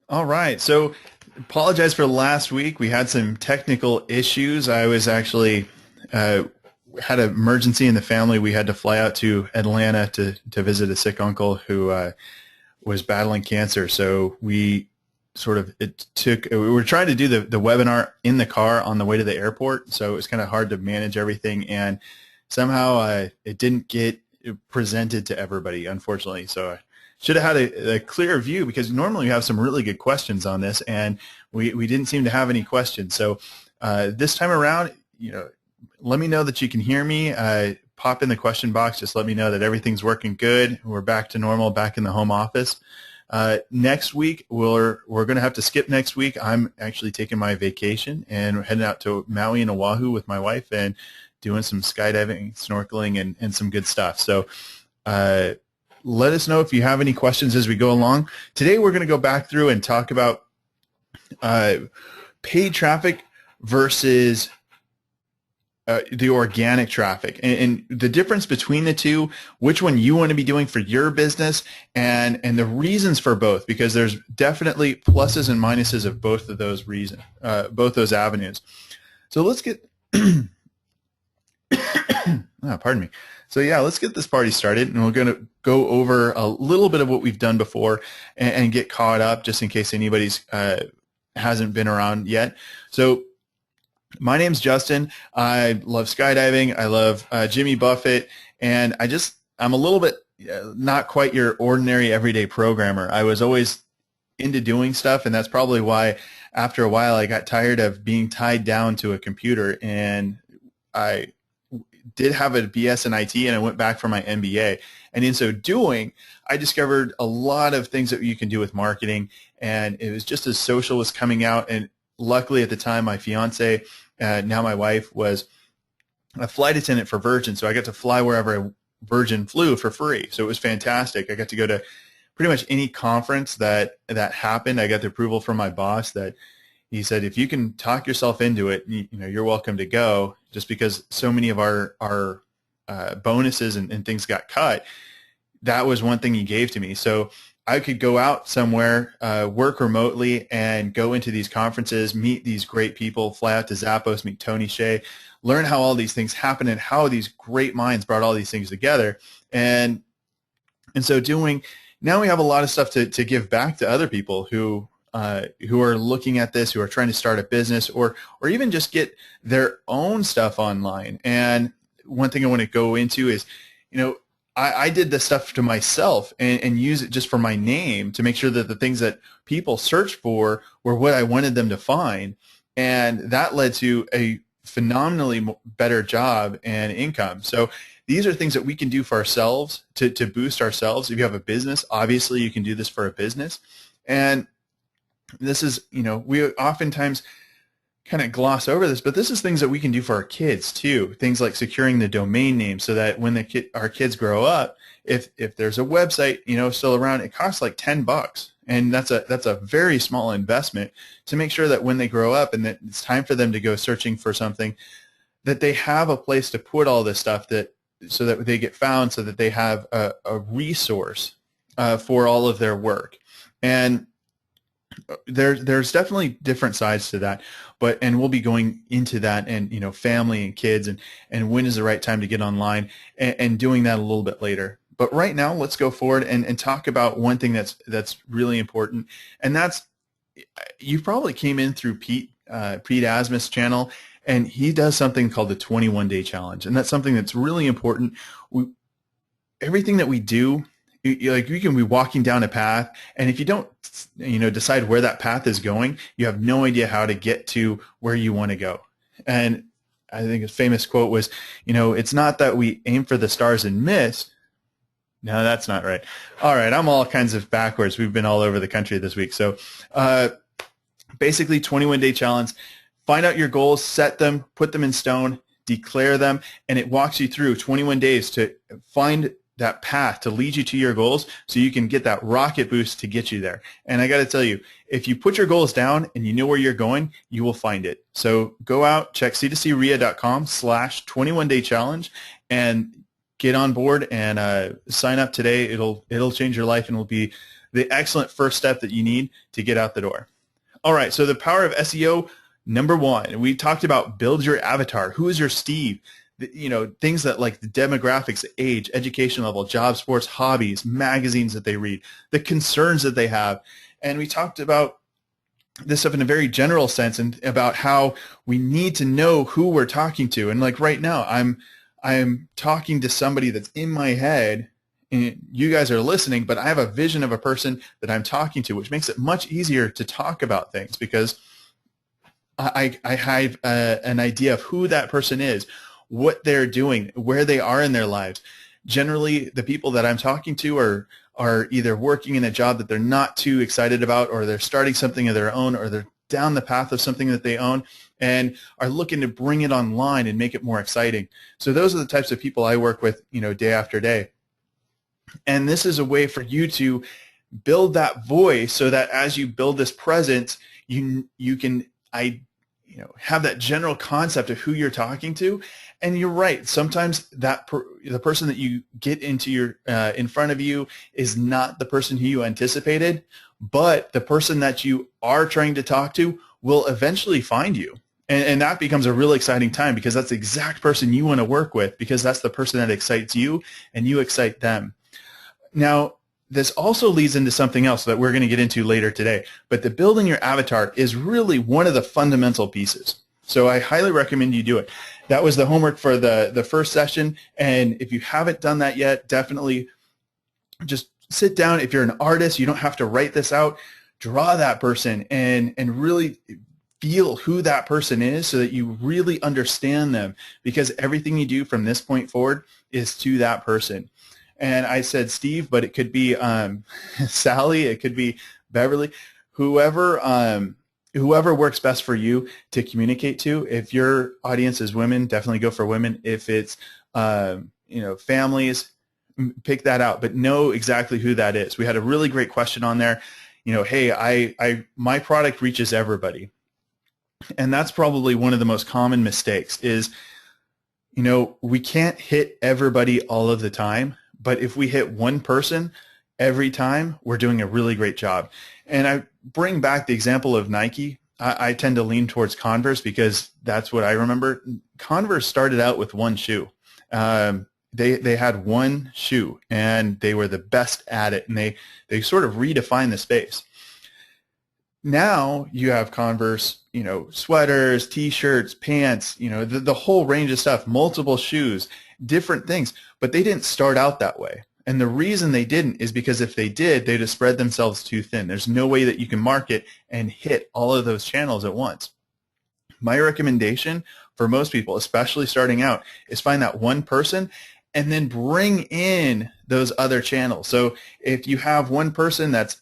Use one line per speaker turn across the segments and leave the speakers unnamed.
All right. So apologize for last week. We had some technical issues. I was actually had an emergency in the family. We had to fly out to Atlanta to visit a sick uncle who was battling cancer. So we were trying to do the webinar in the car on the way to the airport. So it was kind of hard to manage everything. And somehow it didn't get presented to everybody, unfortunately. So I should have had a clear view because normally we have some really good questions on this, and we didn't seem to have any questions. So this time around, let me know that you can hear me. Pop in the question box. Just let me know that everything's working good. We're back to normal, back in the home office. Next week, we're going to have to skip next week. I'm actually taking my vacation and we're heading out to Maui and Oahu with my wife and doing some skydiving, snorkeling, and some good stuff. So let us know if you have any questions as we go along. Today, we're going to go back through and talk about paid traffic versus the organic traffic and the difference between the two, which one you want to be doing for your business, and the reasons for both, because there's definitely pluses and minuses of both of those reasons, both those avenues. So let's get, pardon me. So yeah, let's get this party started, and we're going to go over a little bit of what we've done before and get caught up, just in case anybody's hasn't been around yet. So my name's Justin. I love skydiving. I love Jimmy Buffett, and I'm a little bit not quite your ordinary everyday programmer. I was always into doing stuff, and that's probably why after a while I got tired of being tied down to a computer, and I did have a BS in IT, and I went back for my MBA. And in so doing, I discovered a lot of things that you can do with marketing, and it was just as social was coming out. And luckily at the time, my fiance, now my wife, was a flight attendant for Virgin, so I got to fly wherever Virgin flew for free. So it was fantastic. I got to go to pretty much any conference that happened. I got the approval from my boss that he said, if you can talk yourself into it, you're welcome to go. Just because so many of our bonuses and things got cut, that was one thing he gave to me. So I could go out somewhere, work remotely, and go into these conferences, meet these great people, fly out to Zappos, meet Tony Hsieh, learn how all these things happen and how these great minds brought all these things together. And so now we have a lot of stuff to give back to other people who are looking at this, who are trying to start a business or even just get their own stuff online. And one thing I want to go into is, I did this stuff to myself and use it just for my name to make sure that the things that people search for were what I wanted them to find. And that led to a phenomenally better job and income. So these are things that we can do for ourselves to boost ourselves. If you have a business, obviously you can do this for a business. And this is, we oftentimes kind of gloss over this, but this is things that we can do for our kids too. Things like securing the domain name so that when our kids grow up, if there's a website, still around, it costs like $10. And that's a very small investment to make sure that when they grow up and that it's time for them to go searching for something, that they have a place to put all this stuff so that they get found, so that they have a resource for all of their work. And there's definitely different sides to that, and we'll be going into that, and family and kids and when is the right time to get online and doing that a little bit later. But right now, let's go forward and talk about one thing that's really important, and that's, you probably came in through Pete Asmus' channel, and he does something called the 21-day challenge, and that's something that's really important. Everything that we do, you can be walking down a path, and if you don't decide where that path is going, you have no idea how to get to where you want to go. And I think a famous quote was, it's not that we aim for the stars and miss. No, that's not right. All right, I'm all kinds of backwards. We've been all over the country this week. So basically, 21-day challenge. Find out your goals, set them, put them in stone, declare them, and it walks you through 21 days to find that path to lead you to your goals so you can get that rocket boost to get you there. And I got to tell you, if you put your goals down and you know where you're going, you will find it. So go out, check C2CREIA004.com/21-day challenge, and get on board and sign up today. It'll change your life and will be the excellent first step that you need to get out the door. All right, so the power of SEO, number one, we talked about build your avatar. Who is your Steve? Things that like the demographics, age, education level, job, sports, hobbies, magazines that they read, the concerns that they have. And we talked about this stuff in a very general sense and about how we need to know who we're talking to. And like right now, I'm talking to somebody that's in my head, and you guys are listening, but I have a vision of a person that I'm talking to, which makes it much easier to talk about things because I have an idea of who that person is, what they're doing, where they are in their lives. Generally, the people that I'm talking to are either working in a job that they're not too excited about, or they're starting something of their own, or they're down the path of something that they own and are looking to bring it online and make it more exciting. So those are the types of people I work with, day after day. And this is a way for you to build that voice so that as you build this presence, you can have that general concept of who you're talking to. And you're right. Sometimes the person that you get into in front of you is not the person who you anticipated, but the person that you are trying to talk to will eventually find you. And that becomes a really exciting time because that's the exact person you want to work with, because that's the person that excites you and you excite them. Now, this also leads into something else that we're going to get into later today, but the building your avatar is really one of the fundamental pieces. So I highly recommend you do it. That was the homework for the first session, and if you haven't done that yet, definitely just sit down. If you're an artist, you don't have to write this out. Draw that person and really feel who that person is so that you really understand them, because everything you do from this point forward is to that person. And I said Steve, but it could be Sally, it could be Beverly, whoever works best for you to communicate to. If your audience is women, definitely go for women. If it's families, pick that out, but know exactly who that is. We had a really great question on there. Hey, my product reaches everybody, and that's probably one of the most common mistakes. Is we can't hit everybody all of the time. But if we hit one person every time, we're doing a really great job. And I bring back the example of Nike. I tend to lean towards Converse because that's what I remember. Converse started out with one shoe. They had one shoe, and they were the best at it, and they sort of redefined the space. Now you have Converse, sweaters, T-shirts, pants, the whole range of stuff, multiple shoes, different things, but they didn't start out that way. And the reason they didn't is because if they did, they'd have spread themselves too thin. There's no way that you can market and hit all of those channels at once. My recommendation for most people, especially starting out, is find that one person and then bring in those other channels. So if you have one person that's,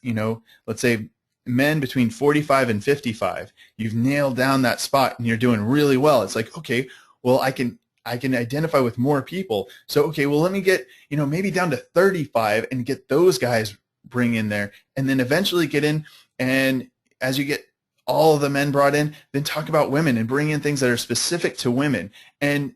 let's say men between 45 and 55, you've nailed down that spot and you're doing really well. It's like, okay, well, I can identify with more people. So, okay, well, let me get, maybe down to 35 and get those guys bring in there, and then eventually get in. And as you get all of the men brought in, then talk about women and bring in things that are specific to women. And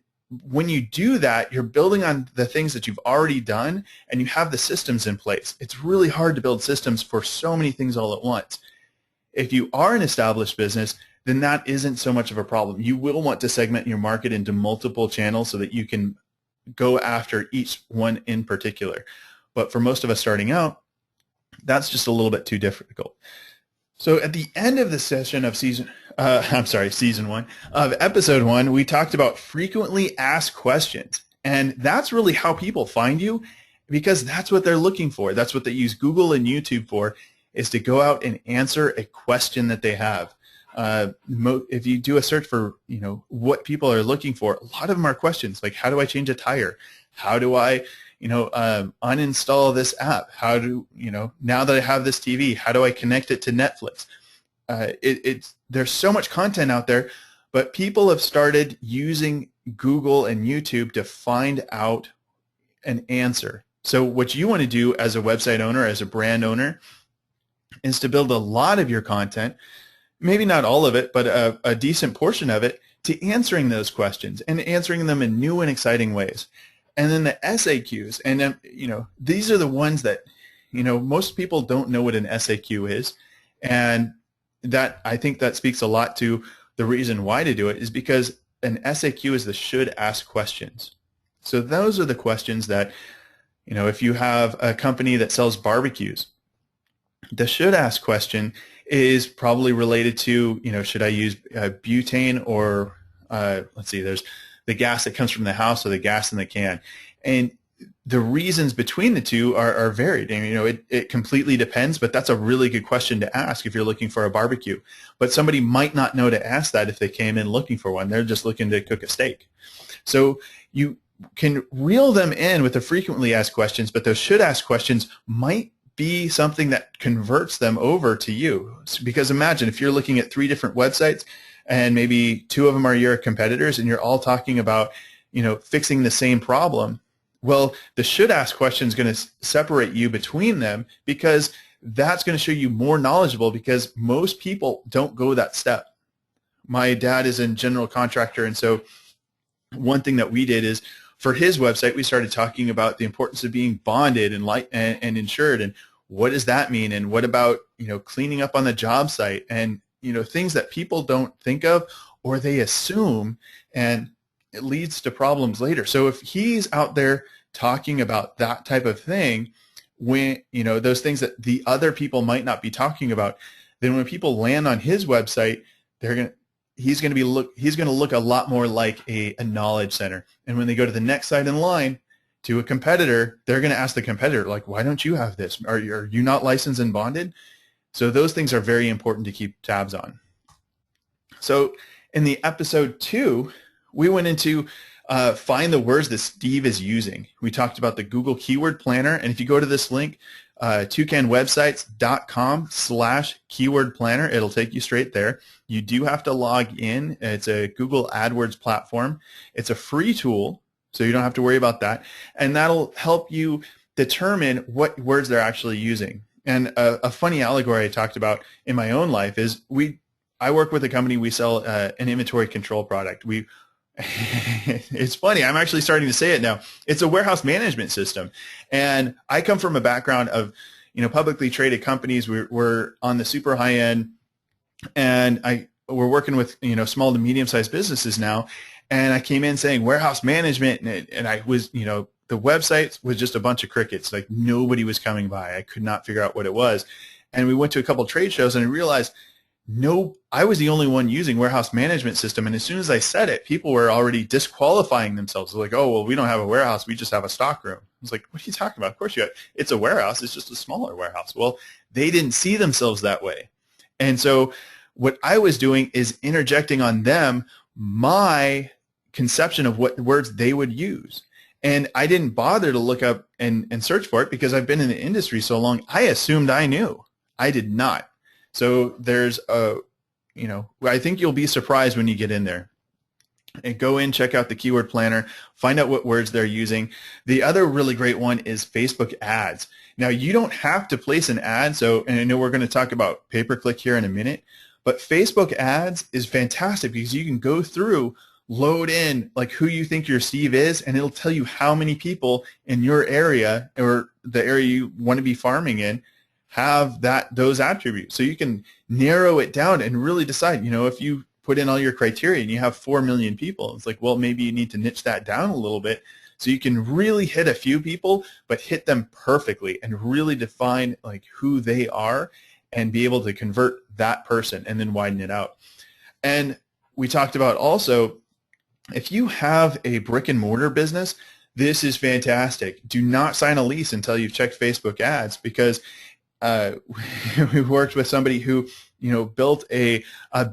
when you do that, you're building on the things that you've already done, and you have the systems in place. It's really hard to build systems for so many things all at once. If you are an established business, then that isn't so much of a problem. You will want to segment your market into multiple channels so that you can go after each one in particular. But for most of us starting out, that's just a little bit too difficult. So at the end of the session of season one of episode 1, we talked about frequently asked questions. And that's really how people find you, because that's what they're looking for. That's what they use Google and YouTube for, is to go out and answer a question that they have. If you do a search for, what people are looking for, a lot of them are questions like, how do I change a tire? How do I, uninstall this app? How do, now that I have this TV, how do I connect it to Netflix? There's so much content out there, but people have started using Google and YouTube to find out an answer. So what you want to do as a website owner, as a brand owner, is to build a lot of your content, maybe not all of it, but a decent portion of it, to answering those questions and answering them in new and exciting ways. And then the SAQs, and these are the ones that most people don't know what an SAQ is, and that I think that speaks a lot to the reason why to do it is because an SAQ is the should ask questions. So those are the questions that if you have a company that sells barbecues, the should ask question is probably related to should I use butane or let's see, there's the gas that comes from the house or the gas in the can. And the reasons between the two are varied. And, it completely depends, but that's a really good question to ask if you're looking for a barbecue. But somebody might not know to ask that if they came in looking for one. They're just looking to cook a steak. So you can reel them in with the frequently asked questions, but those should ask questions might be something that converts them over to you. Because imagine if you're looking at 3 different websites and maybe 2 of them are your competitors and you're all talking about, fixing the same problem. Well, the should ask question is going to separate you between them because that's going to show you more knowledgeable because most people don't go that step. My dad is a general contractor, and so one thing that we did is for his website, we started talking about the importance of being bonded and insured, and what does that mean, and what about cleaning up on the job site, and things that people don't think of or they assume, and it leads to problems later. So if he's out there talking about that type of thing, when those things that the other people might not be talking about, then when people land on his website, he's going to look a lot more like a knowledge center. And when they go to the next site in line to a competitor, they're going to ask the competitor, like, why don't you have this? Are you not licensed and bonded? So those things are very important to keep tabs on. So in the episode 2, we went into find the words that Steve is using. We talked about the Google Keyword Planner, and if you go to this link, toucanwebsites.com/keyword planner, it'll take you straight there. You do have to log in. It's a Google AdWords platform. It's a free tool, so you don't have to worry about that, and that'll help you determine what words they're actually using. And a funny allegory I talked about in my own life is I work with a company. We sell an inventory control product. It's funny. I'm actually starting to say it now. It's a warehouse management system. And I come from a background of, publicly traded companies. We're on the super high end, and we're working with, small to medium-sized businesses now. And I came in saying warehouse management, and I was, the website was just a bunch of crickets. Like nobody was coming by. I could not figure out what it was. And we went to a couple of trade shows, and I realized I was the only one using warehouse management system. And as soon as I said it, people were already disqualifying themselves. They're like, oh, well, we don't have a warehouse. We just have a stock room. I was like, what are you talking about? Of course it's a warehouse. It's just a smaller warehouse. Well, they didn't see themselves that way. And so what I was doing is interjecting on them my conception of what words they would use. And I didn't bother to look up and search for it because I've been in the industry so long. I assumed I knew. I did not. So there's I think you'll be surprised when you get in there. And go in, check out the keyword planner, find out what words they're using. The other really great one is Facebook ads. Now, you don't have to place an ad. And I know we're going to talk about pay-per-click here in a minute, but Facebook ads is fantastic because you can go through, load in like who you think your Steve is, and it'll tell you how many people in your area or the area you want to be farming in have those attributes. So you can narrow it down and really decide, if you put in all your criteria and you have 4 million people, it's like, well, maybe you need to niche that down a little bit so you can really hit a few people, but hit them perfectly and really define like who they are and be able to convert that person and then widen it out. And we talked about also, if you have a brick and mortar business, this is fantastic. Do not sign a lease until you've checked Facebook ads, because we worked with somebody who, built a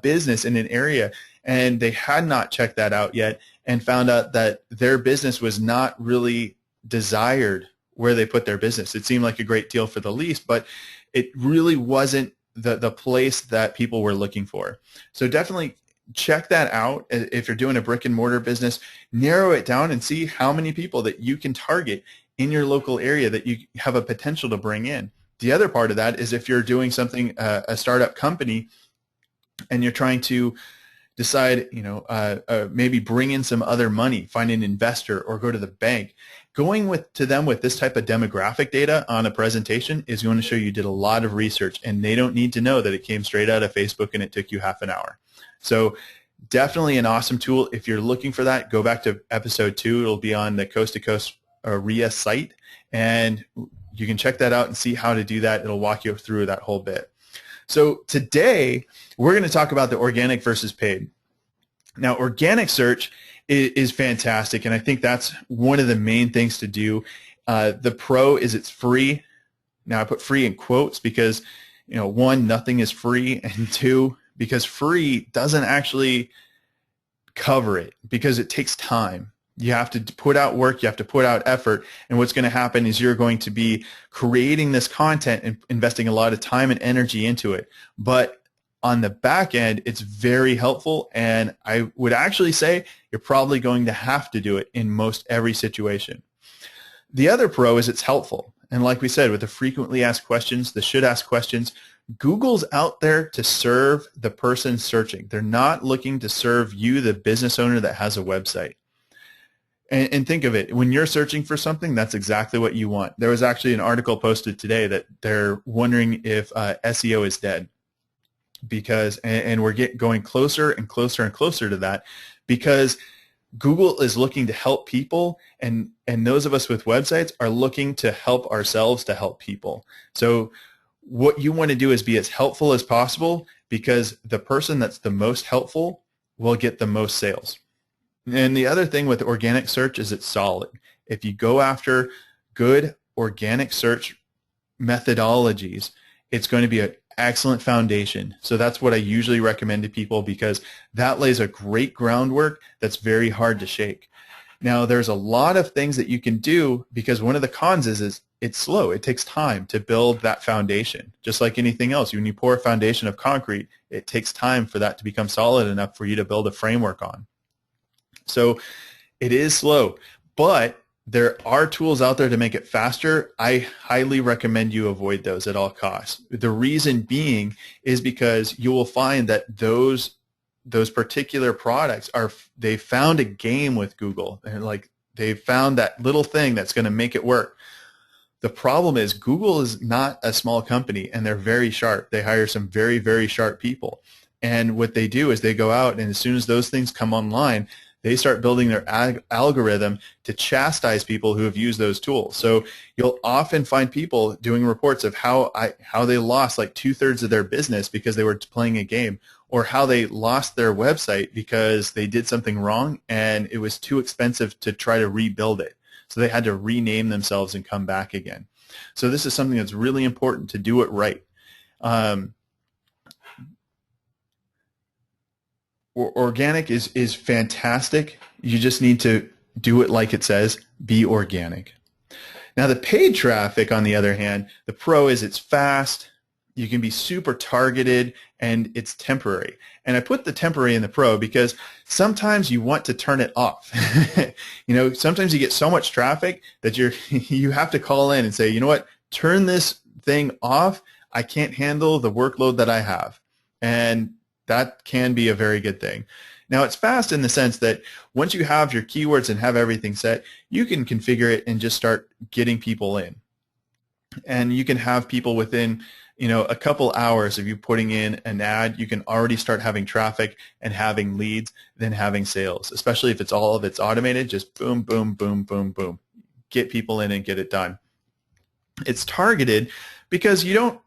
business in an area, and they had not checked that out yet and found out that their business was not really desired where they put their business. It seemed like a great deal for the lease, but it really wasn't the place that people were looking for. So definitely check that out. If you're doing a brick and mortar business, narrow it down and see how many people that you can target in your local area that you have a potential to bring in. The other part of that is if you're doing something, a startup company, and you're trying to decide, maybe bring in some other money, find an investor, or go to the bank. Going to them with this type of demographic data on a presentation is going to show you did a lot of research, and they don't need to know that it came straight out of Facebook and it took you half an hour. So definitely an awesome tool. If you're looking for that, go back to episode 2. It'll be on the Coast to Coast REIA site, and you can check that out and see how to do that. It'll walk you through that whole bit. So today, we're going to talk about the organic versus paid. Now, organic search is fantastic, and I think that's one of the main things to do. The pro is it's free. Now, I put free in quotes because, one, nothing is free, and two, because free doesn't actually cover it because it takes time. You have to put out work, you have to put out effort, and what's going to happen is you're going to be creating this content and investing a lot of time and energy into it. But on the back end, it's very helpful, and I would actually say you're probably going to have to do it in most every situation. The other pro is it's helpful. And like we said, with the frequently asked questions, the should ask questions, Google's out there to serve the person searching. They're not looking to serve you, the business owner that has a website. And think of it, when you're searching for something, that's exactly what you want. There was actually an article posted today that they're wondering if SEO is dead, because, and we're going closer and closer and closer to that, because Google is looking to help people, and those of us with websites are looking to help ourselves to help people. So what you want to do is be as helpful as possible, because the person that's the most helpful will get the most sales. And the other thing with organic search is it's solid. If you go after good organic search methodologies, it's going to be an excellent foundation. So that's what I usually recommend to people, because that lays a great groundwork that's very hard to shake. Now, there's a lot of things that you can do, because one of the cons is it's slow. It takes time to build that foundation. Just like anything else, when you pour a foundation of concrete, it takes time for that to become solid enough for you to build a framework on. So it is slow, but there are tools out there to make it faster. I highly recommend you avoid those at all costs. The reason being is because you will find that those particular products they found a game with Google. And like they found that little thing that's going to make it work. The problem is Google is not a small company, and they're very sharp. They hire some very, very sharp people. And what they do is they go out, and as soon as those things come online, they start building their algorithm to chastise people who have used those tools. So you'll often find people doing reports of how they lost like 2/3 of their business because they were playing a game, or how they lost their website because they did something wrong and it was too expensive to try to rebuild it. So they had to rename themselves and come back again. So this is something that's really important to do it right. Organic is fantastic. You just need to do it like it says, be organic. Now the paid traffic, on the other hand, the pro is it's fast, you can be super targeted, and it's temporary. And I put the temporary in the pro because sometimes you want to turn it off. Sometimes you get so much traffic that you have to call in and say, you know what, turn this thing off. I can't handle the workload that I have. And that can be a very good thing. Now, it's fast in the sense that once you have your keywords and have everything set, you can configure it and just start getting people in. And you can have people within, a couple hours of you putting in an ad, you can already start having traffic and having leads, then having sales, especially if it's all of it's automated. Just boom, boom, boom, boom, boom. Get people in and get it done. It's targeted because you don't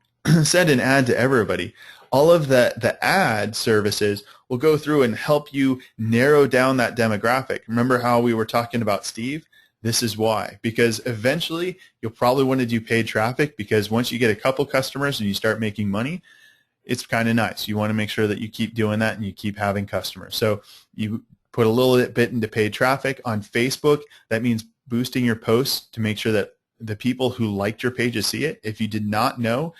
send an ad to everybody. All of the ad services will go through and help you narrow down that demographic. Remember how we were talking about Steve? This is why. Because eventually you'll probably want to do paid traffic, because once you get a couple customers and you start making money, it's kind of nice. You want to make sure that you keep doing that and you keep having customers. So you put a little bit into paid traffic. On Facebook, that means boosting your posts to make sure that the people who liked your pages see it. If you did not know,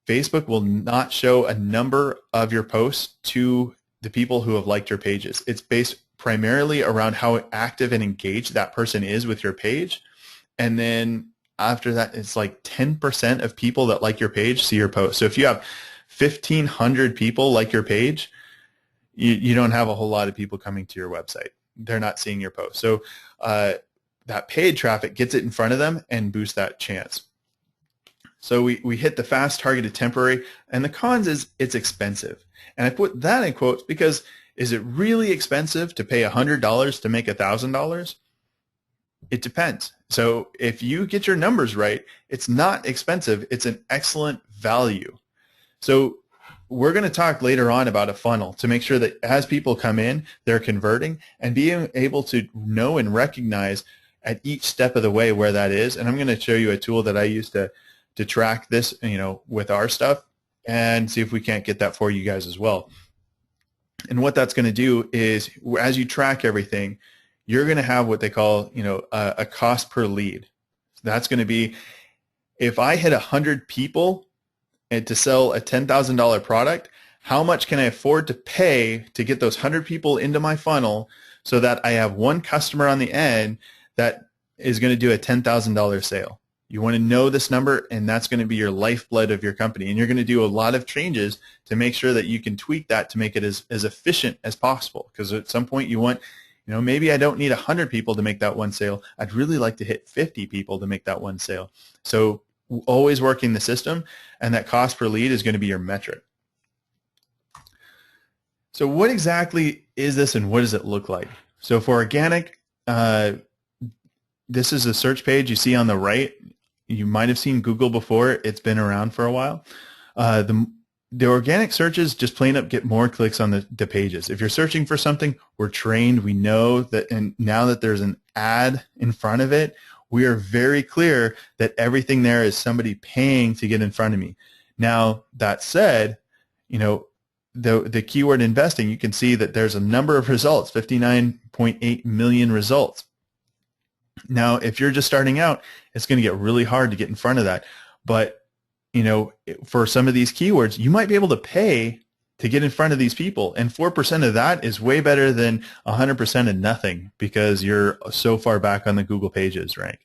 Facebook will not show a number of your posts to the people who have liked your pages. It's based primarily around how active and engaged that person is with your page. And then after that, it's like 10% of people that like your page see your post. So if you have 1,500 people like your page, you don't have a whole lot of people coming to your website. They're not seeing your post. So that paid traffic gets it in front of them and boosts that chance. So we hit the fast, targeted, temporary, and the cons is it's expensive. And I put that in quotes because is it really expensive to pay $100 to make $1,000? It depends. So if you get your numbers right, it's not expensive. It's an excellent value. So we're going to talk later on about a funnel to make sure that as people come in, they're converting and being able to know and recognize at each step of the way where that is. And I'm going to show you a tool that I use to track this, with our stuff and see if we can't get that for you guys as well. And what that's going to do is as you track everything, you're going to have what they call, a cost per lead. That's going to be if I hit 100 people and to sell a $10,000 product, how much can I afford to pay to get those 100 people into my funnel so that I have one customer on the end that is going to do a $10,000 sale? You want to know this number, and that's going to be your lifeblood of your company. And you're going to do a lot of changes to make sure that you can tweak that to make it as efficient as possible. Because at some point you want, maybe I don't need 100 people to make that one sale. I'd really like to hit 50 people to make that one sale. So always working the system, and that cost per lead is going to be your metric. So what exactly is this, and what does it look like? So for organic, this is a search page you see on the right. You might have seen Google before. It's been around for a while. The organic searches just plain up get more clicks on the pages. If you're searching for something, we're trained. We know that, and now that there's an ad in front of it, we are very clear that everything there is somebody paying to get in front of me. Now, that said, the keyword investing, you can see that there's a number of results, 59.8 million results. Now, if you're just starting out, it's going to get really hard to get in front of that. But, for some of these keywords, you might be able to pay to get in front of these people. And 4% of that is way better than 100% of nothing because you're so far back on the Google pages rank.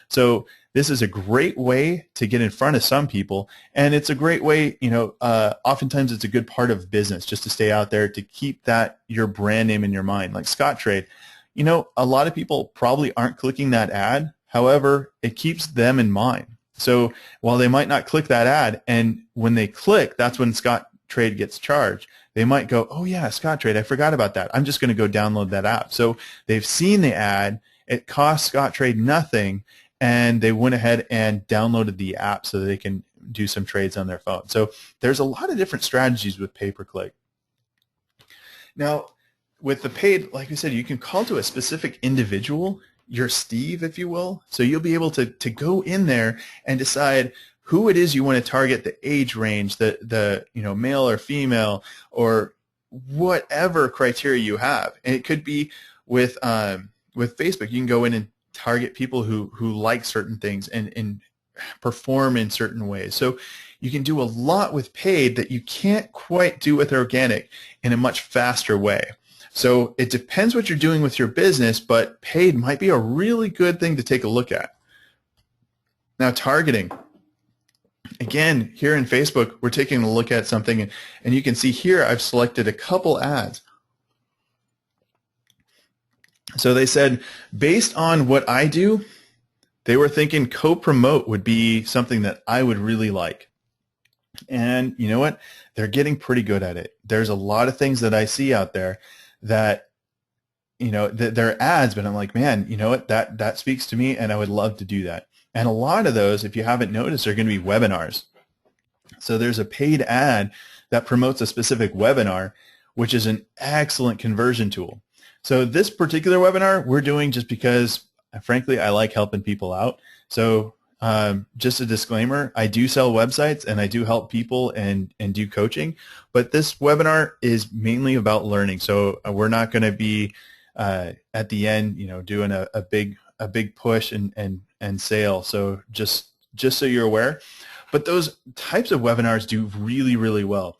So this is a great way to get in front of some people. And it's a great way, oftentimes it's a good part of business just to stay out there to keep that, your brand name in your mind. Like Scottrade, a lot of people probably aren't clicking that ad. However, it keeps them in mind. So while they might not click that ad, and when they click, that's when Scottrade gets charged. They might go, oh yeah, Scottrade, I forgot about that. I'm just going to go download that app. So they've seen the ad. It costs Scottrade nothing, and they went ahead and downloaded the app so that they can do some trades on their phone. So there's a lot of different strategies with pay-per-click. Now, with the paid, like I said, you can call to a specific individual, your Steve, if you will. So you'll be able to go in there and decide who it is you want to target, the age range, the male or female, or whatever criteria you have. And it could be with Facebook, you can go in and target people who like certain things and perform in certain ways. So you can do a lot with paid that you can't quite do with organic in a much faster way. So it depends what you're doing with your business, but paid might be a really good thing to take a look at. Now, targeting. Again, here in Facebook, we're taking a look at something, and you can see here I've selected a couple ads. So they said, based on what I do, they were thinking co-promote would be something that I would really like. And you know what? They're getting pretty good at it. There's a lot of things that I see out there that, they're ads, but I'm like, man, you know what? That speaks to me, and I would love to do that. And a lot of those, if you haven't noticed, are going to be webinars. So there's a paid ad that promotes a specific webinar, which is an excellent conversion tool. So this particular webinar we're doing just because, frankly, I like helping people out. So just a disclaimer, I do sell websites and I do help people and do coaching, but this webinar is mainly about learning. So we're not going to be at the end, doing a big push and sale. So just so you're aware, but those types of webinars do really, really well.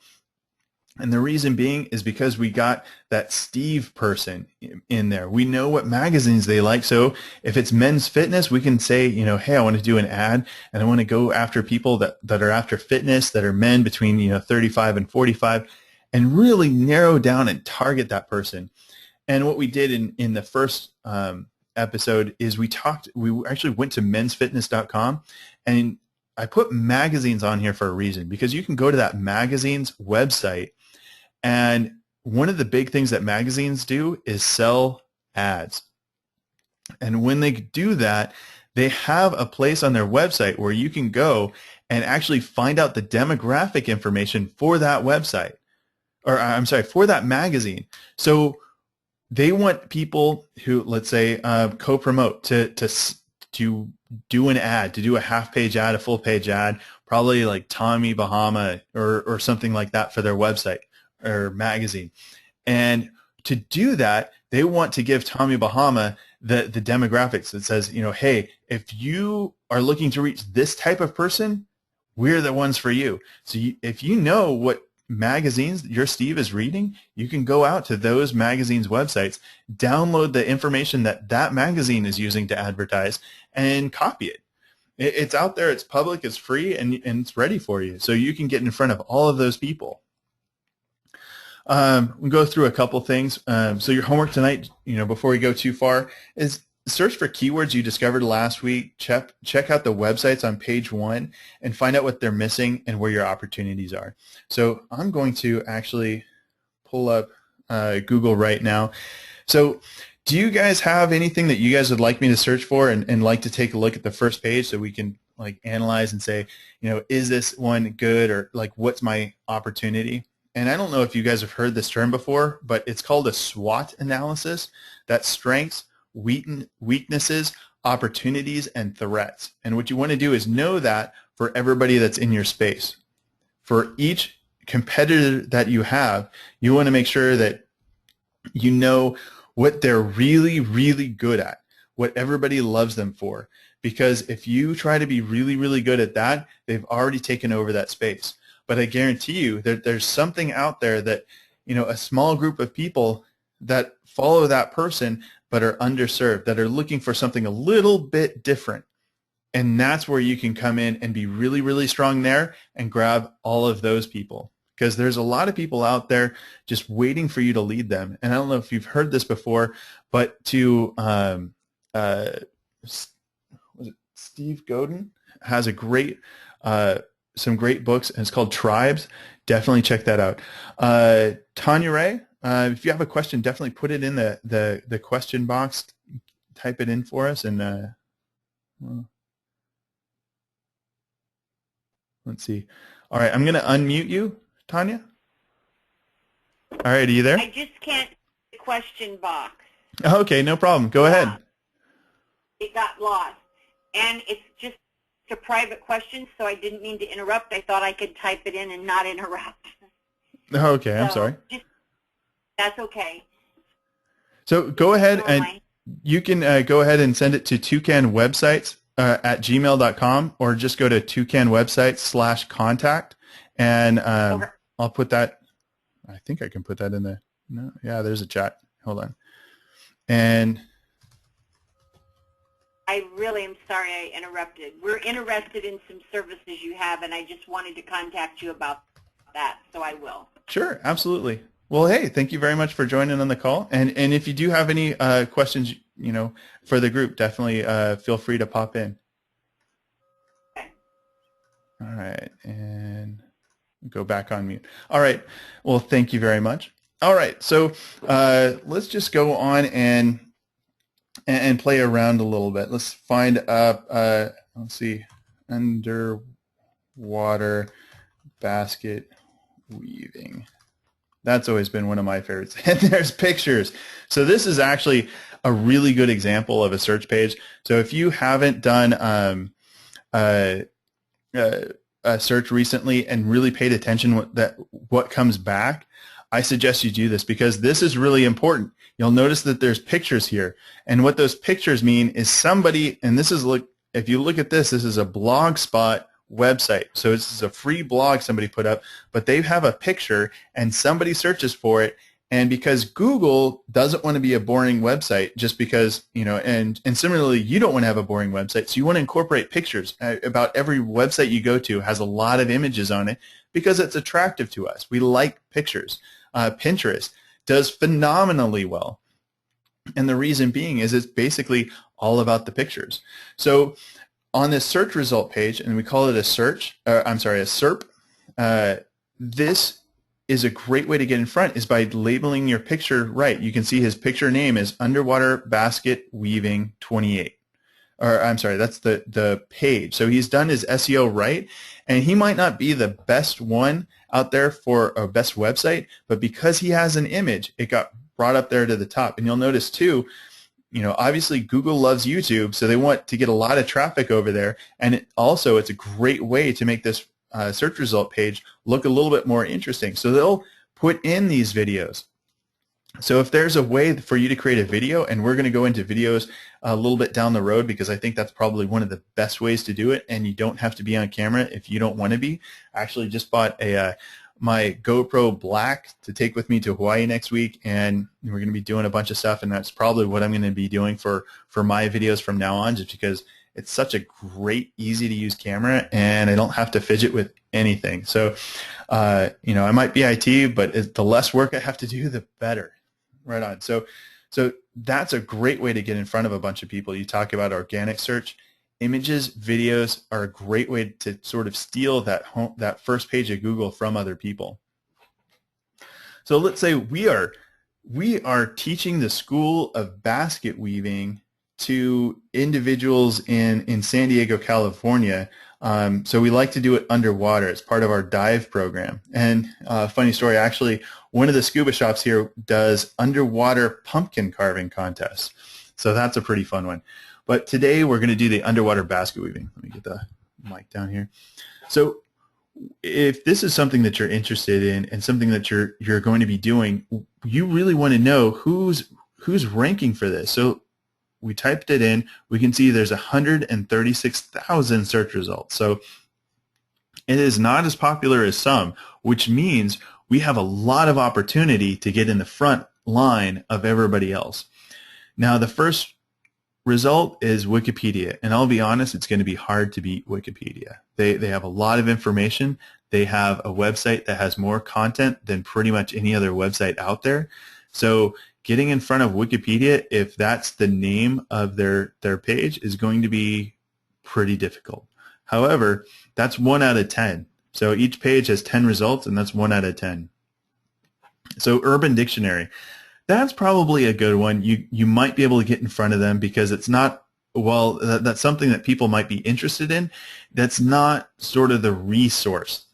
And the reason being is because we got that Steve person in there. We know what magazines they like. So if it's men's fitness, we can say, hey, I want to do an ad and I want to go after people that are after fitness, that are men between, 35 and 45. and really narrow down and target that person. And what we did in the first episode is we actually went to mensfitness.com, and I put magazines on here for a reason, because you can go to that magazine's website, and one of the big things that magazines do is sell ads. And when they do that, they have a place on their website where you can go and actually find out the demographic information for that website, or I'm sorry, for that magazine. So they want people who, let's say, co-promote to do an ad, to do a half-page ad, a full-page ad, probably like Tommy Bahama or something like that for their website or magazine. And to do that, they want to give Tommy Bahama the demographics that says, hey, if you are looking to reach this type of person, we're the ones for you. So if you know what magazines your Steve is reading, you can go out to those magazines' websites, download the information that magazine is using to advertise, and copy it. It's out there, it's public, it's free, and it's ready for you. So you can get in front of all of those people. We'll go through a couple things. So your homework tonight, before we go too far, is search for keywords you discovered last week. Check out the websites on page 1 and find out what they're missing and where your opportunities are. So I'm going to actually pull up Google right now. So do you guys have anything that you guys would like me to search for and like to take a look at the first page so we can like analyze and say, is this one good, or like what's my opportunity? And I don't know if you guys have heard this term before, but it's called a SWOT analysis. That's strengths, weaknesses, opportunities, and threats. And what you want to do is know that for everybody that's in your space. For each competitor that you have, you want to make sure that you know what they're really, really good at, what everybody loves them for. Because if you try to be really, really good at that, they've already taken over that space. But I guarantee you that there's something out there that, a small group of people that follow that person but are underserved, that are looking for something a little bit different. And that's where you can come in and be really, really strong there and grab all of those people. Because there's a lot of people out there just waiting for you to lead them. And I don't know if you've heard this before, but was it Steve Godin has a great some great books, and it's called Tribes. Definitely check that out. Tanya Ray, if you have a question, definitely put it in the question box. Type it in for us, and let's see. All right, I'm going to unmute you, Tanya. All right, are you there?
I just can't see the question box.
Okay, no problem. Go ahead.
It got lost, and it's just a private question, so I didn't mean to interrupt. I thought I could type it in and not interrupt.
Okay, I'm sorry.
That's okay.
So go ahead and you can go ahead and send it to toucanwebsites at gmail.com, or just go to toucanwebsites/contact, and I'll put that. I think I can put that in there. No, yeah, there's a chat. Hold on. And
I really am sorry I interrupted. We're interested in some services you have, and I just wanted to contact you about that, so I will.
Sure, absolutely. Well, hey, thank you very much for joining on the call. And if you do have any questions, for the group, definitely feel free to pop in.
Okay.
All right, and go back on mute. All right. Well, thank you very much. All right, so let's just go on and play around a little bit. Let's find up, let's see, underwater basket weaving. That's always been one of my favorites. And there's pictures. So this is actually a really good example of a search page. So if you haven't done a search recently and really paid attention what comes back, I suggest you do this, because this is really important. You'll notice that there's pictures here, and what those pictures mean is somebody, and this is, if you look at this is a Blogspot website. So this is a free blog somebody put up, but they have a picture and somebody searches for it And because Google doesn't want to be a boring website just because, and similarly, you don't want to have a boring website. So you want to incorporate pictures. About every website you go to has a lot of images on it because it's attractive to us. We like pictures. Pinterest does phenomenally well. And the reason being is it's basically all about the pictures. So on this search result page, and we call it a SERP, this is a great way to get in front is by labeling your picture right. You can see his picture name is Underwater Basket Weaving 28. Or I'm sorry, that's the page. So he's done his SEO right, and he might not be the best one out there for a best website, but because he has an image, it got brought up there to the top. And you'll notice too, obviously Google loves YouTube, so they want to get a lot of traffic over there, and it's a great way to make this search result page look a little bit more interesting. So they'll put in these videos. So if there's a way for you to create a video, and we're going to go into videos a little bit down the road because I think that's probably one of the best ways to do it, and you don't have to be on camera if you don't want to be. I actually just bought my GoPro Black to take with me to Hawaii next week, and we're going to be doing a bunch of stuff, and that's probably what I'm going to be doing for my videos from now on, just because it's such a great, easy-to-use camera, and I don't have to fidget with anything. So, I might be IT, but the less work I have to do, the better. Right on. So that's a great way to get in front of a bunch of people. You talk about organic search. Images, videos are a great way to sort of steal that first page of Google from other people. So let's say we are teaching the School of Basket Weaving to individuals in San Diego, California. So we like to do it underwater. It's part of our dive program. And funny story, actually, one of the scuba shops here does underwater pumpkin carving contests. So that's a pretty fun one. But today we're going to do the underwater basket weaving. Let me get the mic down here. So if this is something that you're interested in and something that you're going to be doing, you really want to know who's ranking for this. So we typed it in. We can see there's 136,000 search results. So it is not as popular as some, which means we have a lot of opportunity to get in the front line of everybody else. Now, the first result is Wikipedia, and I'll be honest, it's going to be hard to beat Wikipedia. They have a lot of information. They have a website that has more content than pretty much any other website out there. So getting in front of Wikipedia, if that's the name of their page, is going to be pretty difficult. However, that's 1 out of 10. So each page has 10 results, and that's 1 out of 10. So Urban Dictionary, that's probably a good one. You might be able to get in front of them because it's not, well, that's something that people might be interested in. That's not sort of the resource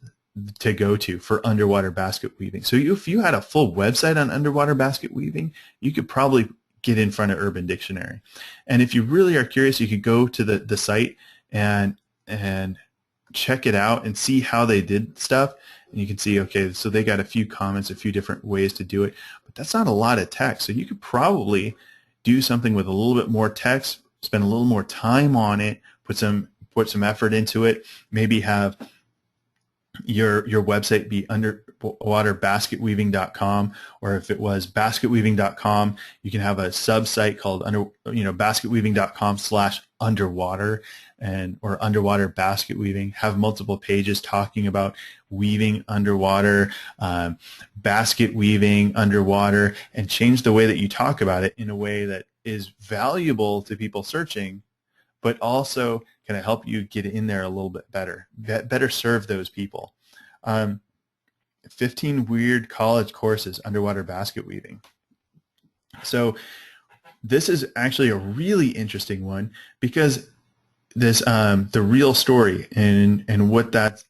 to go to for underwater basket weaving. So if you had a full website on underwater basket weaving, you could probably get in front of Urban Dictionary. And if you really are curious, you could go to the site and check it out and see how they did stuff. And you can see, okay, so they got a few comments, a few different ways to do it, but that's not a lot of text. So you could probably do something with a little bit more text, spend a little more time on it, put some effort into it, maybe have your website be underwaterbasketweaving.com, or if it was basketweaving.com, you can have a sub-site called basketweaving.com/underwater or underwater basket weaving. Have multiple pages talking about weaving underwater, basket weaving underwater, and change the way that you talk about it in a way that is valuable to people searching, but also can help you get in there a little bit better serve those people. 15 weird college courses, underwater basket weaving. So this is actually a really interesting one because this the real story and what that's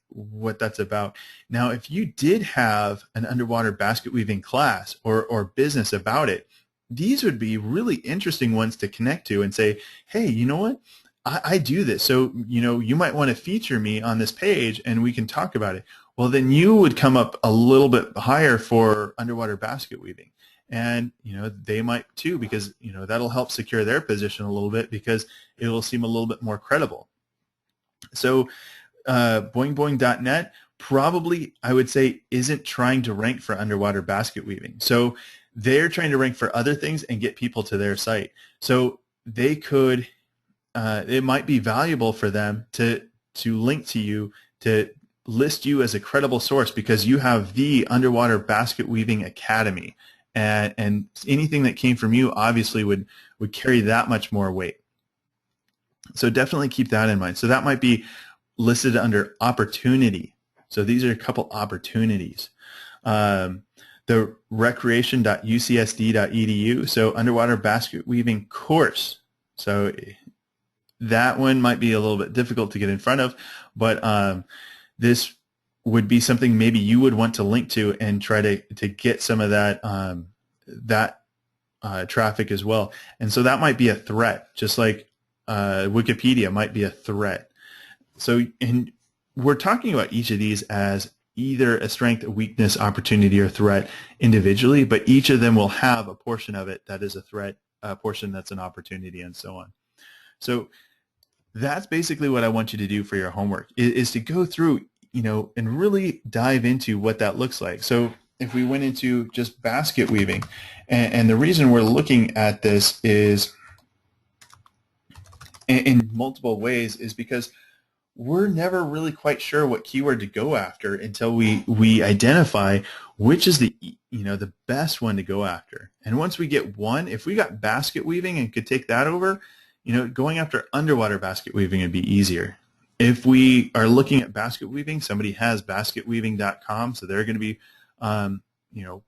about. Now, if you did have an underwater basket weaving class or business about it, these would be really interesting ones to connect to and say, hey, you know what? I do this, so you might want to feature me on this page and we can talk about it. Well, then you would come up a little bit higher for underwater basket weaving, and they might too, because that'll help secure their position a little bit because it will seem a little bit more credible. So boingboing.net, probably, I would say, isn't trying to rank for underwater basket weaving. So they're trying to rank for other things and get people to their site. So they could, it might be valuable for them to link to you, to list you as a credible source because you have the Underwater Basket Weaving Academy. And anything that came from you obviously would carry that much more weight. So definitely keep that in mind. So that might be listed under opportunity. So these are a couple opportunities. The recreation.ucsd.edu, so underwater basket weaving course. So that one might be a little bit difficult to get in front of, but this would be something maybe you would want to link to and try to get some of that traffic as well. And so that might be a threat, just like Wikipedia might be a threat. So we're talking about each of these as either a strength, a weakness, opportunity, or threat individually, but each of them will have a portion of it that is a threat, a portion that's an opportunity, and so on. So that's basically what I want you to do for your homework, is to go through, and really dive into what that looks like. So if we went into just basket weaving, and the reason we're looking at this is in multiple ways is because we're never really quite sure what keyword to go after until we identify which is the best one to go after. And once we get one, if we got basket weaving and could take that over, going after underwater basket weaving would be easier. If we are looking at basket weaving, somebody has basketweaving.com, so they're going to be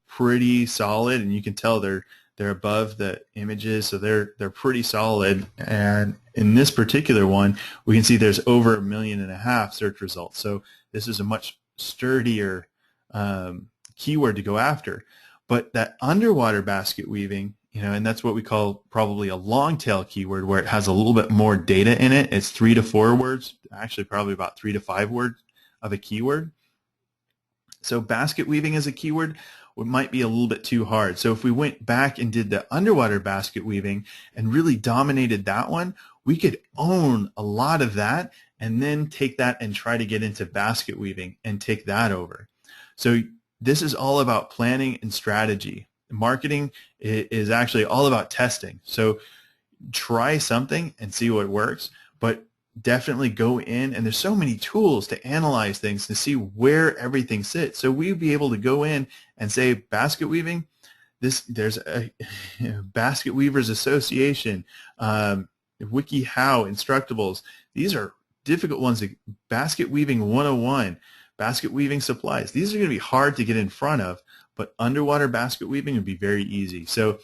pretty solid, and you can tell they're above the images, so they're pretty solid. And in this particular one, we can see there's over 1.5 million search results. So this is a much sturdier keyword to go after. But that underwater basket weaving, and that's what we call probably a long tail keyword, where it has a little bit more data in it. It's 3 to 4 words, actually probably about 3 to 5 words of a keyword. So basket weaving as a keyword might be a little bit too hard. So if we went back and did the underwater basket weaving and really dominated that one, we could own a lot of that and then take that and try to get into basket weaving and take that over. So this is all about planning and strategy. Marketing is actually all about testing. So try something and see what works, but definitely go in, and there's so many tools to analyze things to see where everything sits. So we'd be able to go in and say basket weaving, there's a Basket Weavers Association, WikiHow, Instructables. These are difficult ones. Basket Weaving 101, basket weaving supplies. These are going to be hard to get in front of, but underwater basket weaving would be very easy. So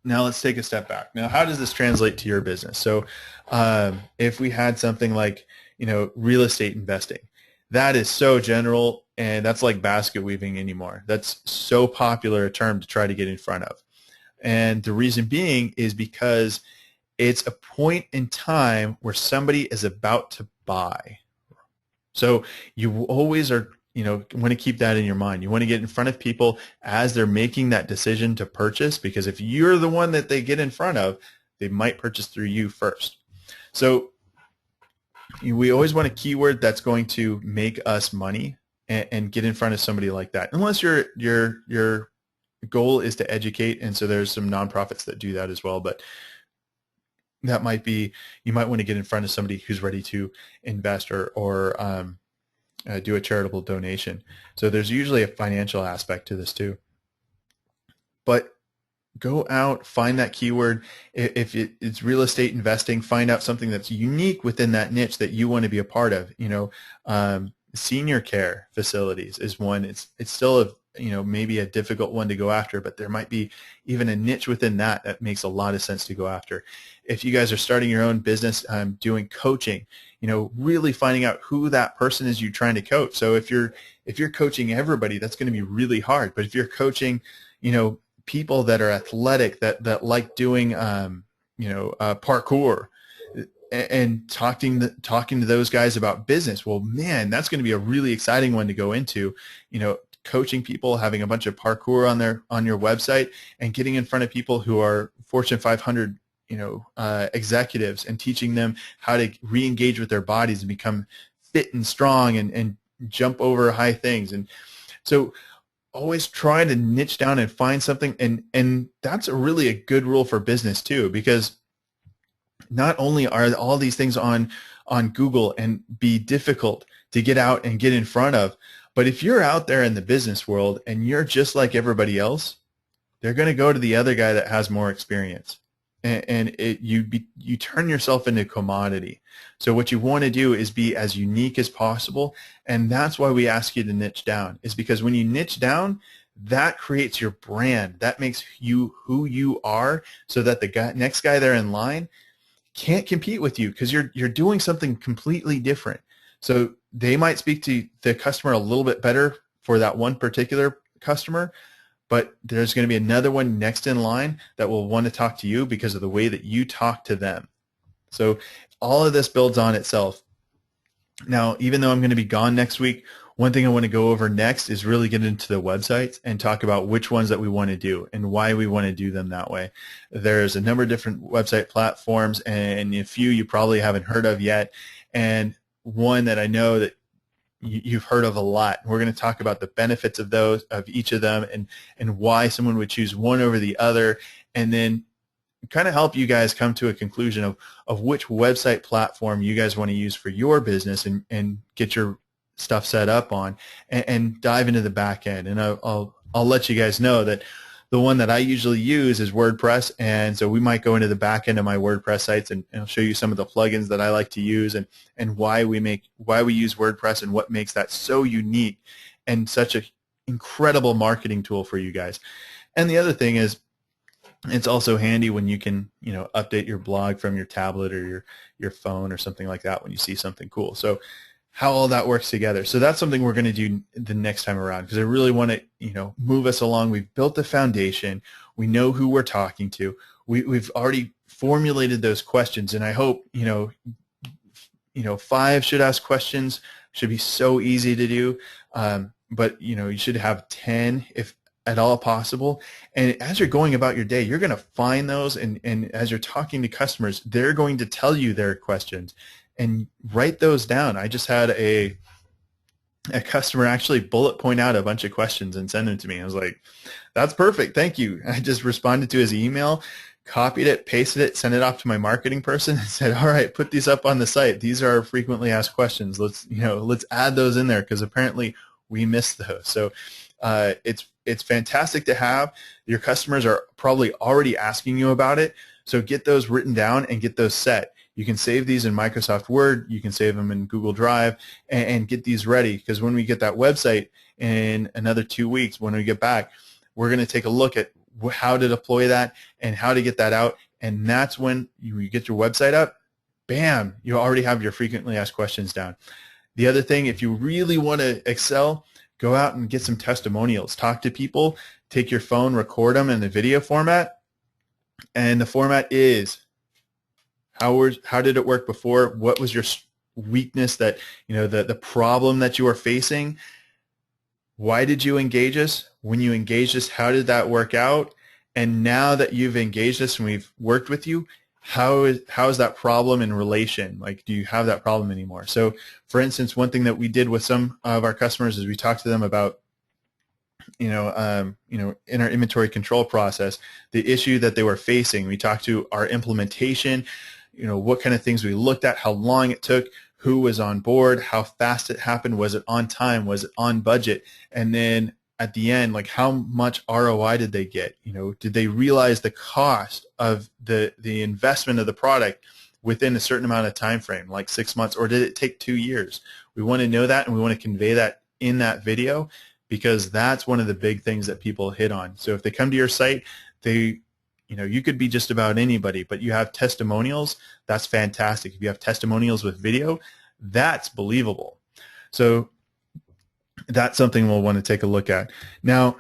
now let's take a step back. Now, how does this translate to your business? So if we had something like, real estate investing, that is so general, and that's like basket weaving anymore. That's so popular a term to try to get in front of. And the reason being is because it's a point in time where somebody is about to buy. So you always are want to keep that in your mind. You want to get in front of people as they're making that decision to purchase, because if you're the one that they get in front of, they might purchase through you first. So we always want a keyword that's going to make us money and get in front of somebody like that. Unless your goal is to educate, and so there's some nonprofits that do that as well, but that might be, you might want to get in front of somebody who's ready to invest or do a charitable donation. So there's usually a financial aspect to this too. But go out, find that keyword. If it's real estate investing, find out something that's unique within that niche that you want to be a part of. Senior care facilities is one. It's still maybe a difficult one to go after, but there might be even a niche within that makes a lot of sense to go after. If you guys are starting your own business, doing coaching, really finding out who that person is you're trying to coach. So if you're coaching everybody, that's going to be really hard. But if you're coaching, people that are athletic, that like doing, parkour, and talking to those guys about business, well, man, that's going to be a really exciting one to go into. Coaching people, having a bunch of parkour on your website, and getting in front of people who are Fortune 500 executives, and teaching them how to re-engage with their bodies and become fit and strong, and jump over high things. And so always try to niche down and find something. And that's really a good rule for business too, because not only are all these things on Google and be difficult to get out and get in front of, but if you're out there in the business world and you're just like everybody else, they're going to go to the other guy that has more experience, and you turn yourself into a commodity. So what you want to do is be as unique as possible, and that's why we ask you to niche down, is because when you niche down, that creates your brand. That makes you who you are, so that the next guy there in line can't compete with you, because you're doing something completely different. So they might speak to the customer a little bit better for that one particular customer, but there's going to be another one next in line that will want to talk to you because of the way that you talk to them. So all of this builds on itself. Now, even though I'm going to be gone next week, one thing I want to go over next is really get into the websites and talk about which ones that we want to do and why we want to do them that way. There's a number of different website platforms, and a few you probably haven't heard of yet, and one that I know that you've heard of a lot. We're going to talk about the benefits of those, of each of them, and why someone would choose one over the other, and then kind of help you guys come to a conclusion of which website platform you guys want to use for your business and get your stuff set up on, and dive into the back end. And I'll let you guys know that the one that I usually use is WordPress, and so we might go into the back end of my WordPress sites and I'll show you some of the plugins that I like to use, and why we use WordPress and what makes that so unique and such an incredible marketing tool for you guys. And the other thing is, it's also handy when you can, update your blog from your tablet or your phone or something like that when you see something cool. So how all that works together. So that's something we're going to do the next time around, because I really want to, move us along. We've built the foundation. We know who we're talking to. We've already formulated those questions, and I hope, 5 should ask questions should be so easy to do. But, you should have 10 if at all possible. And as you're going about your day, you're going to find those, and as you're talking to customers, they're going to tell you their questions, and write those down. I just had a customer actually bullet point out a bunch of questions and send them to me. I was like, that's perfect, thank you. I just responded to his email, copied it, pasted it, sent it off to my marketing person, and said, all right, put these up on the site. These are frequently asked questions. Let's add those in there, because apparently we missed those. So it's fantastic to have. Your customers are probably already asking you about it, so get those written down and get those set. You can save these in Microsoft Word. You can save them in Google Drive, and get these ready, because when we get that website in another 2 weeks, when we get back, we're going to take a look at how to deploy that and how to get that out. And that's when you get your website up, bam, you already have your frequently asked questions down. The other thing, if you really want to excel, go out and get some testimonials. Talk to people. Take your phone, record them in the video format. And the format is, how did it work before? What was your weakness, that the problem that you are facing? Why did you engage us? When you engaged us, how did that work out? And now that you've engaged us and we've worked with you, how is that problem in relation? Like, do you have that problem anymore? So, for instance, one thing that we did with some of our customers is we talked to them about, in our inventory control process, the issue that they were facing. We talked to our implementation, what kind of things we looked at, how long it took, who was on board, how fast it happened, was it on time, was it on budget, and then at the end, like, how much ROI did they get? Did they realize the cost of the investment of the product within a certain amount of time frame, like 6 months, or did it take 2 years? We want to know that, and we want to convey that in that video, because that's one of the big things that people hit on. So if they come to your site, you could be just about anybody, but you have testimonials, that's fantastic. If you have testimonials with video, that's believable. So that's something we'll want to take a look at. Now,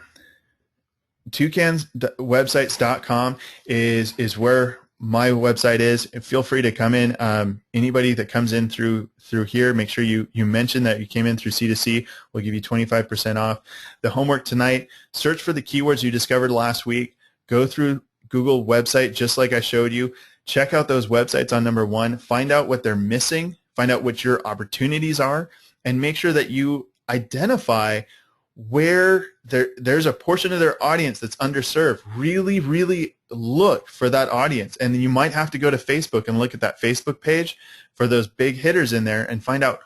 toucanswebsites.com is where my website is. Feel free to come in. Anybody that comes in through here, make sure you mention that you came in through C2C. We'll give you 25% off. The homework tonight, search for the keywords you discovered last week. Go through Google website just like I showed you. Check out those websites on number 1. Find out what they're missing. Find out what your opportunities are, and make sure that you identify where there's a portion of their audience that's underserved. Really, really look for that audience. And then you might have to go to Facebook and look at that Facebook page for those big hitters in there and find out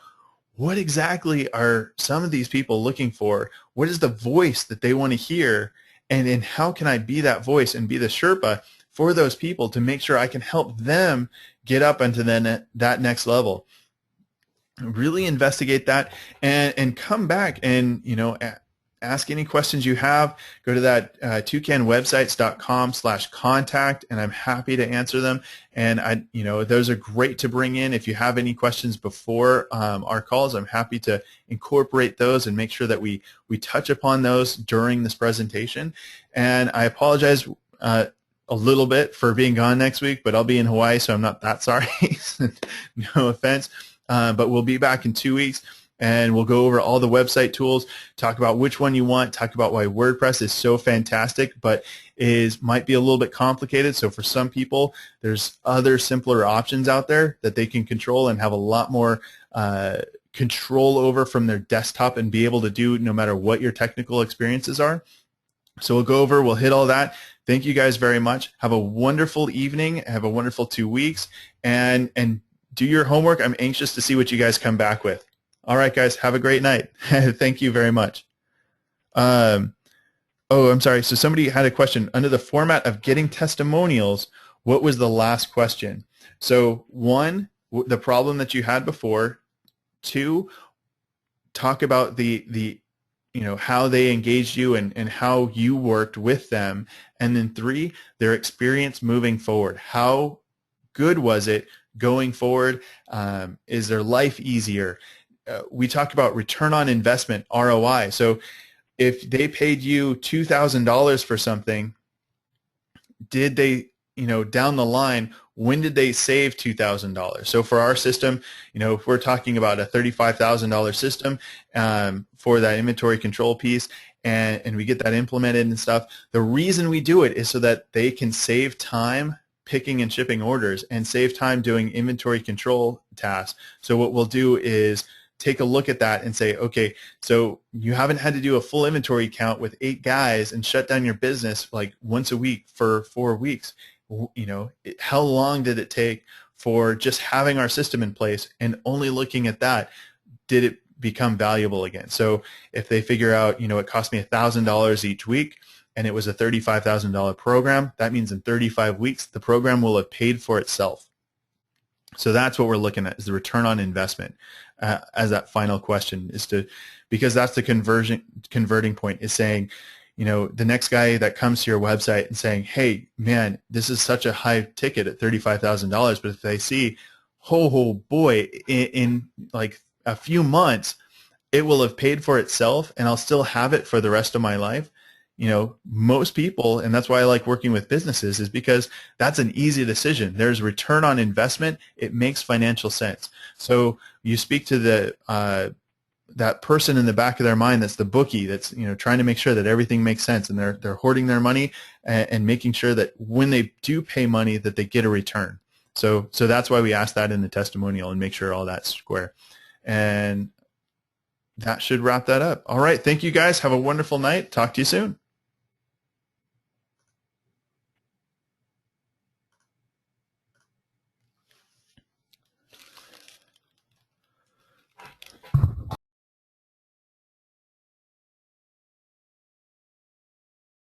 what exactly are some of these people looking for? What is the voice that they want to hear? And how can I be that voice and be the Sherpa for those people to make sure I can help them get up into that next level? Really investigate that and come back and, ask any questions you have. Go to that toucanwebsites.com/contact, and I'm happy to answer them. And those are great to bring in. If you have any questions before our calls, I'm happy to incorporate those and make sure that we touch upon those during this presentation. And I apologize a little bit for being gone next week, but I'll be in Hawaii, so I'm not that sorry. No offense. But we'll be back in 2 weeks. And we'll go over all the website tools, talk about which one you want, talk about why WordPress is so fantastic, but might be a little bit complicated. So for some people, there's other simpler options out there that they can control and have a lot more control over from their desktop and be able to do no matter what your technical experiences are. So we'll hit all that. Thank you guys very much. Have a wonderful evening. Have a wonderful 2 weeks. And do your homework. I'm anxious to see what you guys come back with. All right, guys, have a great night. Thank you very much. I'm sorry. So somebody had a question. Under the format of getting testimonials, what was the last question? So 1, the problem that you had before. 2, talk about the how they engaged you and how you worked with them. And then 3, their experience moving forward. How good was it going forward? Is their life easier? We talked about return on investment, ROI. So if they paid you $2,000 for something, did they, down the line, when did they save $2,000? So for our system, if we're talking about a $35,000 system for that inventory control piece, and we get that implemented and stuff, the reason we do it is so that they can save time picking and shipping orders and save time doing inventory control tasks. So what we'll do is take a look at that and say, okay, so you haven't had to do a full inventory count with 8 guys and shut down your business like once a week for 4 weeks. How long did it take for just having our system in place and only looking at that? Did it become valuable again? So if they figure out, it cost me $1,000 each week and it was a $35,000 program, that means in 35 weeks, the program will have paid for itself. So that's what we're looking at, is the return on investment as that final question, because that's the converting point, is saying, the next guy that comes to your website and saying, hey, man, this is such a high ticket at $35,000, but if they see, oh boy, in like a few months, it will have paid for itself and I'll still have it for the rest of my life. Most people, and that's why I like working with businesses, is because that's an easy decision. There's return on investment. It makes financial sense. So you speak to that person in the back of their mind that's the bookie, that's trying to make sure that everything makes sense, and they're hoarding their money and making sure that when they do pay money that they get a return. So that's why we ask that in the testimonial and make sure all that's square. And that should wrap that up. All right. Thank you guys. Have a wonderful night. Talk to you soon.